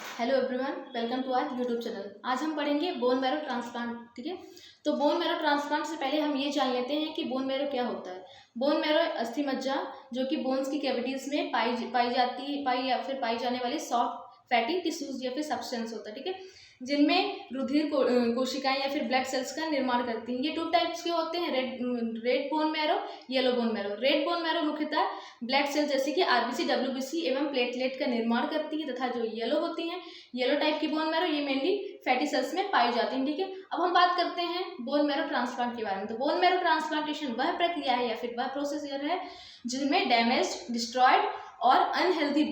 Hello everyone, welcome to our YouTube channel. आज हम पढ़ेंगे बोन मैरो ट्रांसप्लांट। ठीक है, तो बोन मैरो ट्रांसप्लांट से पहले हम ये जान लेते हैं कि बोन मैरो क्या होता है। बोन मैरो अस्थि मज्जा जो कि बोन्स की कैविटीज में पाई जाने वाली सॉफ्ट फैटी टिश्यूज या फिर सब्सटेंस होता है। ठीक है, जिनमें रुधिर कोशिकाएं या फिर ब्लड सेल्स का निर्माण करती हैं। ये टू टाइप्स के होते हैं, red bone marrow, yellow bone marrow. Red bone marrow मुख्यतः ब्लड सेल जैसे कि आरबीसी, डब्ल्यूबीसी एवं प्लेटलेट का निर्माण करती है, तथा जो येलो होती हैं, येलो टाइप की बोन मैरो, ये मेनली फैटी सेल्स में पाई जाती हैं। ठीक है, अब हम बात करते हैं बोन मैरो ट्रांसप्लांट के बारे में। तो बोन मैरो ट्रांसप्लांटेशन वह प्रक्रिया है या फिर वह प्रोसीजर है जिनमें डैमेज्ड, डिस्ट्रॉयड और अनहेल्दी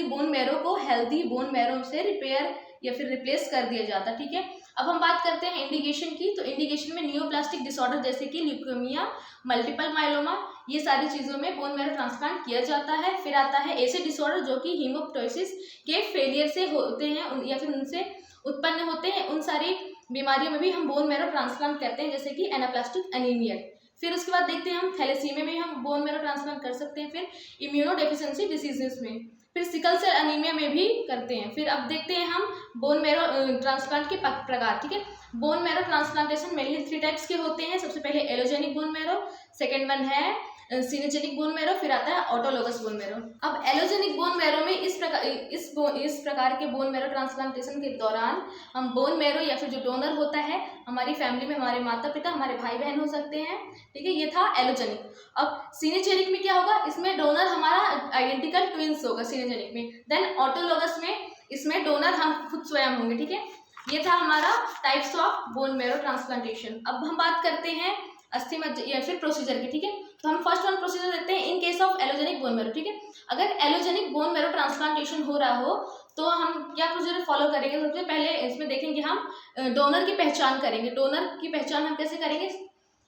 बोन मैरो को हेल्दी बोन मैरो से रिपेयर या फिर रिप्लेस कर दिया जाता है। ठीक है, अब हम बात करते हैं इंडिकेशन की। तो इंडिकेशन में नियोप्लास्टिक डिसऑर्डर जैसे कि ल्यूकेमिया, मल्टीपल माइलोमा, ये सारी चीज़ों में बोन मैरो ट्रांसप्लांट किया जाता है। फिर आता है ऐसे डिसऑर्डर जो कि हीमोप्टोसिस के फेलियर से होते हैं या फिर उनसे उत्पन्न होते हैं, उन सारी बीमारियों में भी हम बोन मैरो ट्रांसप्लांट करते हैं, जैसे कि एनाप्लास्टिक एनीमिया। फिर उसके बाद देखते हैं हम थैलेसीमिया में हम बोन मैरो ट्रांसप्लांट कर सकते हैं। फिर इम्यूनो डेफिशिएंसी डिसीजेस में, फिर सिकल सेल एनीमिया में भी करते हैं। फिर अब देखते हैं हम बोन मैरो ट्रांसप्लांट के प्रकार। ठीक है, bone marrow transplantation mainly 3 types के होते हैं। सबसे पहले allogenic bone marrow, second one है सिनेजेनिक बोन मैरो, फिर आता है ऑटोलोगस बोन मैरो। अब एलोजेनिक बोन मैरो में इस प्रकार के बोन मैरो ट्रांसप्लांटेशन के दौरान हम बोन मैरो या फिर जो डोनर होता है हमारी फैमिली में, हमारे माता पिता, हमारे भाई बहन हो सकते हैं। ठीक है, ये था एलोजेनिक। अब सिनेजेनिक में क्या होगा, इसमें डोनर हमारा आइडेंटिकल ट्विंस होगा सिनेजेनिक में। देन ऑटोलोगस में इसमें डोनर हम खुद स्वयं होंगे। ठीक है, ये था हमारा types of bone marrow transplantation. अब हम बात करते हैं अस्थि मज्जा या फिर प्रोसीजर की। ठीक है, तो हम फर्स्ट वन प्रोसीजर देखते हैं इन case of allogenic bone marrow. ठीक है, अगर एलोजेनिक बोन मैरो ट्रांसप्लांटेशन हो रहा हो तो हम क्या प्रोसीजर फॉलो करेंगे। सबसे पहले इसमें देखेंगे हम डोनर की पहचान करेंगे। डोनर की पहचान हम कैसे करेंगे,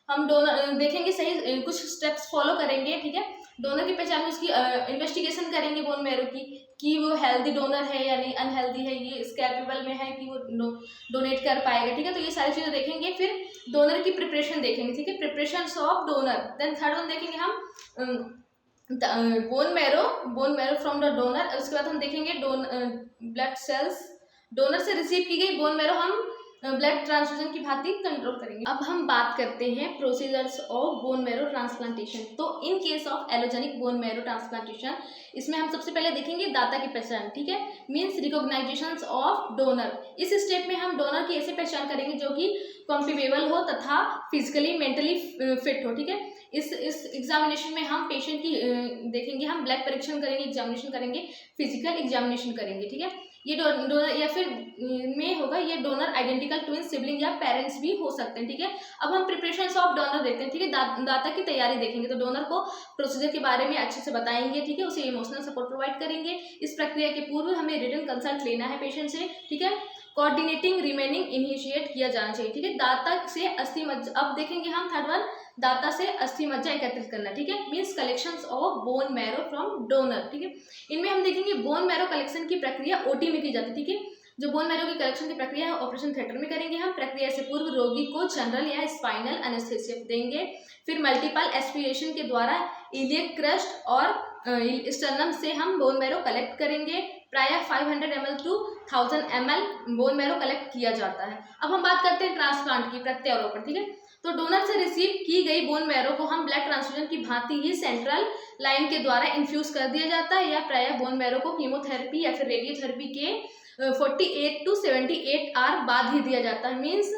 हम डोनर देखेंगे, सही कुछ स्टेप्स फॉलो करेंगे। ठीक है, डोनर की पहचान में उसकी इन्वेस्टिगेशन करेंगे बोन मैरो की, कि वो हेल्दी डोनर है या नहीं, अनहेल्दी है, ये इस कैपेबल में है कि वो डोनेट कर पाएगा। ठीक है, तो ये सारी चीज़ें देखेंगे। फिर डोनर की प्रिपरेशन देखेंगे। ठीक है, preparation of donor. Then third one देखेंगे हम bone marrow from the donor. उसके बाद हम देखेंगे ब्लड सेल्स, डोनर से रिसीव की गई बोन मैरो हम ब्लड ट्रांसफ्यूजन की भांति कंट्रोल करेंगे। अब हम बात करते हैं procedures of bone marrow transplantation. तो in case of allogenic bone marrow transplantation, इसमें हम सबसे पहले देखेंगे दाता की पहचान। ठीक है, मीन्स रिकॉग्नाइजेशन ऑफ डोनर। इस स्टेप में हम डोनर की ऐसे पहचान करेंगे जो कि कॉम्फिबेबल हो तथा फिजिकली मेंटली फिट हो। ठीक है, इस एग्जामिनेशन में हम पेशेंट की देखेंगे, हम ब्लड परीक्षण करेंगे, एग्जामिनेशन करेंगे, फिजिकल एग्जामिनेशन करेंगे। ठीक है, ये डोनर या फिर में होगा, ये डोनर आइडेंटिकल ट्विन सिबलिंग या पेरेंट्स भी हो सकते हैं। ठीक है, अब हम प्रिपरेशन ऑफ डोनर देखते हैं। ठीक है, दाता की तैयारी देखेंगे। तो डोनर को प्रोसीजर के बारे में अच्छे से बताएंगे। ठीक है, उसे इमोशनल सपोर्ट प्रोवाइड करेंगे। इस प्रक्रिया के पूर्व हमें रिटन कंसल्ट लेना है पेशेंट से। ठीक है, कोऑर्डिनेटिंग रिमेनिंग इनिशिएट किया जाना चाहिए। ठीक है, दाता से अस्थि मज्जा, अब देखेंगे हम थर्ड वन, दाता से अस्थि मज्जा एकत्रित करना। ठीक है, means collections of bone marrow from donor. ठीक है, इनमें हम देखेंगे बोन मैरो कलेक्शन की प्रक्रिया ओटी में की जाती है। ठीक है, जो बोन मैरो की कलेक्शन की प्रक्रिया है ऑपरेशन थिएटर में करेंगे हम। प्रक्रिया से पूर्व रोगी को जनरल या स्पाइनल एनेस्थेसिया देंगे। फिर मल्टीपल एस्पिरेशन के द्वारा इलियक क्रस्ट और स्टर्नम से हम बोन मैरो कलेक्ट करेंगे। प्रायः 500 ml to 1000 ml bone marrow collect किया जाता है। अब हम बात करते हैं ट्रांसप्लांट की, प्रत्यारोपण। ठीक है, तो डोनर से रिसीव की गई बोन मैरो को हम ब्लड ट्रांसफ्यूजन की भांति ही सेंट्रल लाइन के द्वारा इन्फ्यूज कर दिया जाता है, या प्रायः बोन मैरो को कीमोथेरेपी या फिर रेडियोथेरेपी के 48 to 78 आवर बाद ही दिया जाता है। मीन्स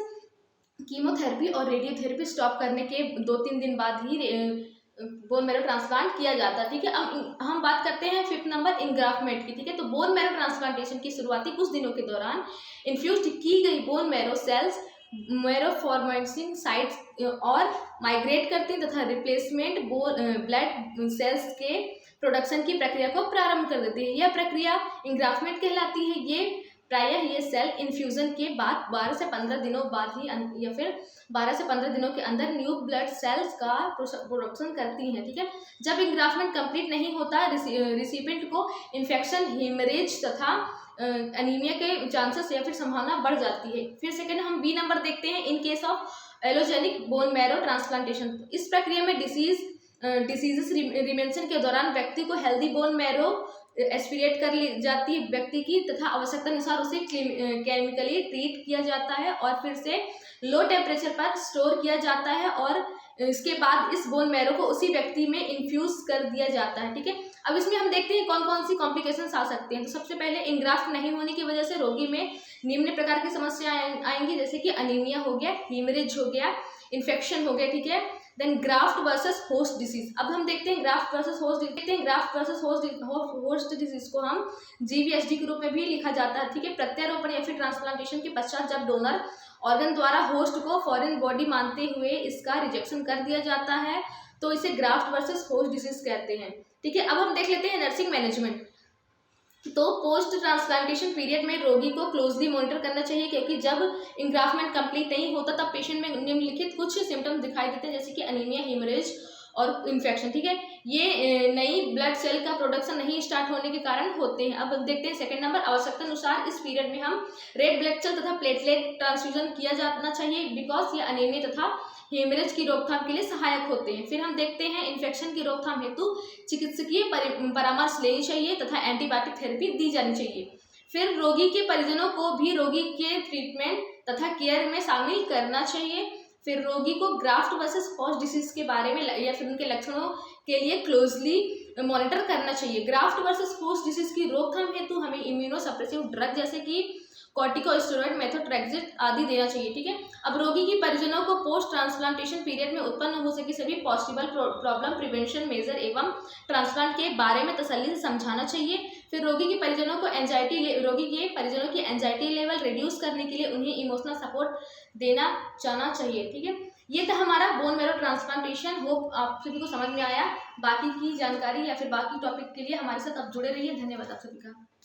कीमोथेरेपी और रेडियोथेरेपी स्टॉप करने के 2-3 दिन बाद ही बोन मैरो ट्रांसप्लांट किया जाता है। ठीक है, अब हम बात करते हैं 5th नंबर इनग्राफ्टमेंट की। ठीक है, तो बोन मैरो ट्रांसप्लांटेशन की शुरुआती कुछ दिनों के दौरान इन्फ्यूज की गई bone marrow cells marrow formatting sites और माइग्रेट करती हैं तथा रिप्लेसमेंट ब्लड सेल्स के प्रोडक्शन की प्रक्रिया को प्रारंभ कर देती है। यह प्रक्रिया इंग्राफ्टमेंट कहलाती है। ये प्रायः ये सेल इन्फ्यूजन के बाद 12 से 15 दिनों बाद ही या फिर 12 से 15 दिनों के अंदर न्यू ब्लड सेल्स का प्रोडक्शन करती हैं। ठीक है, जब इंग्राफ्टमेंट कंप्लीट नहीं होता, रिसिपेंट को इन्फेक्शन, हेमरेज तथा एनीमिया के चांसेस या फिर संभावना बढ़ जाती है। फिर सेकेंड हम बी नंबर देखते हैं, इन case of allogenic bone marrow transplantation. इस प्रक्रिया में डिसीजेस रिमेंशन के दौरान व्यक्ति को हेल्दी बोन मैरो एस्पिरेट कर ली जाती है व्यक्ति की, तथा आवश्यकता अनुसार उसे केमिकली ट्रीट किया जाता है और फिर से लो टेम्परेचर पर स्टोर किया जाता है और इसके बाद इस बोन मैरो को उसी व्यक्ति में इन्फ्यूज कर दिया जाता है। ठीक है, अब इसमें हम देखते हैं कौन कौन सी कॉम्प्लिकेशंस आ सकते हैं। तो सबसे पहले इंग्राफ्ट नहीं होने की वजह से रोगी में निम्न प्रकार की समस्या आएंगी, जैसे कि अनीमिया हो गया, हीमरेज हो गया, इन्फेक्शन हो गया। ठीक है, then graft versus host disease. अब हम देखते हैं ग्राफ्ट वर्सेस होस्ट डिसीज को हम GVHD के रूप में भी लिखा जाता है। ठीक है, प्रत्यारोपण या फिर ट्रांसप्लांटेशन के पश्चात जब डोनर ऑर्गन द्वारा होस्ट को फॉरेन बॉडी मानते हुए इसका रिजेक्शन कर दिया जाता है तो इसे ग्राफ्ट वर्सेस होस्ट डिसीज कहते हैं। ठीक है, अब हम देख लेते हैं नर्सिंग मैनेजमेंट। तो पोस्ट ट्रांसप्लांटेशन पीरियड में रोगी को क्लोजली मॉनिटर करना चाहिए, क्योंकि जब इंग्राफ्टमेंट कंप्लीट नहीं होता तब पेशेंट में निम्नलिखित कुछ सिम्टम्स दिखाई देते हैं, जैसे कि अनीमिया, हीमरेज और इन्फेक्शन। ठीक है, ये नई ब्लड सेल का प्रोडक्शन नहीं स्टार्ट होने के कारण होते हैं। अब देखते हैं सेकंड नंबर, आवश्यकता अनुसार इस पीरियड में हम रेड ब्लड सेल तथा प्लेटलेट ट्रांसफ्यूजन किया जाना चाहिए, बिकॉज ये अनीमिया तथा हेमरेज की रोकथाम के लिए सहायक होते हैं। फिर हम देखते हैं इन्फेक्शन की रोकथाम हेतु चिकित्सकीय परामर्श लेनी चाहिए तथा एंटीबायोटिक थेरेपी दी जानी चाहिए। फिर रोगी के परिजनों को भी रोगी के ट्रीटमेंट तथा केयर में शामिल करना चाहिए। फिर रोगी को ग्राफ्ट वर्सेस होस्ट डिसीज के बारे में या फिर उनके लक्षणों के लिए क्लोजली मॉनिटर करना चाहिए। ग्राफ्ट वर्सेस होस्ट डिसीज की रोकथाम हेतु हमें इम्यूनोसप्रेसिव ड्रग जैसे कि कॉर्टिकोस्टेरॉइड, मेथोट्रेक्सेट आदि देना चाहिए। ठीक है, अब रोगी की परिजनों को पोस्ट ट्रांसप्लांटेशन पीरियड में उत्पन्न हो सके सभी पॉसिबल प्रॉब्लम प्रिवेंशन मेजर एवं ट्रांसप्लांट के बारे में तसल्ली से समझाना चाहिए। फिर रोगी के परिजनों की एंजाइटी लेवल रिड्यूस करने के लिए उन्हें इमोशनल सपोर्ट देना जाना चाहिए। ठीक है, ये था हमारा बोन मैरो ट्रांसप्लांटेशन। होप आप सभी को समझ में आया। बाकी की जानकारी या फिर बाकी टॉपिक के लिए हमारे साथ आप जुड़े रहिए। धन्यवाद आप सभी का।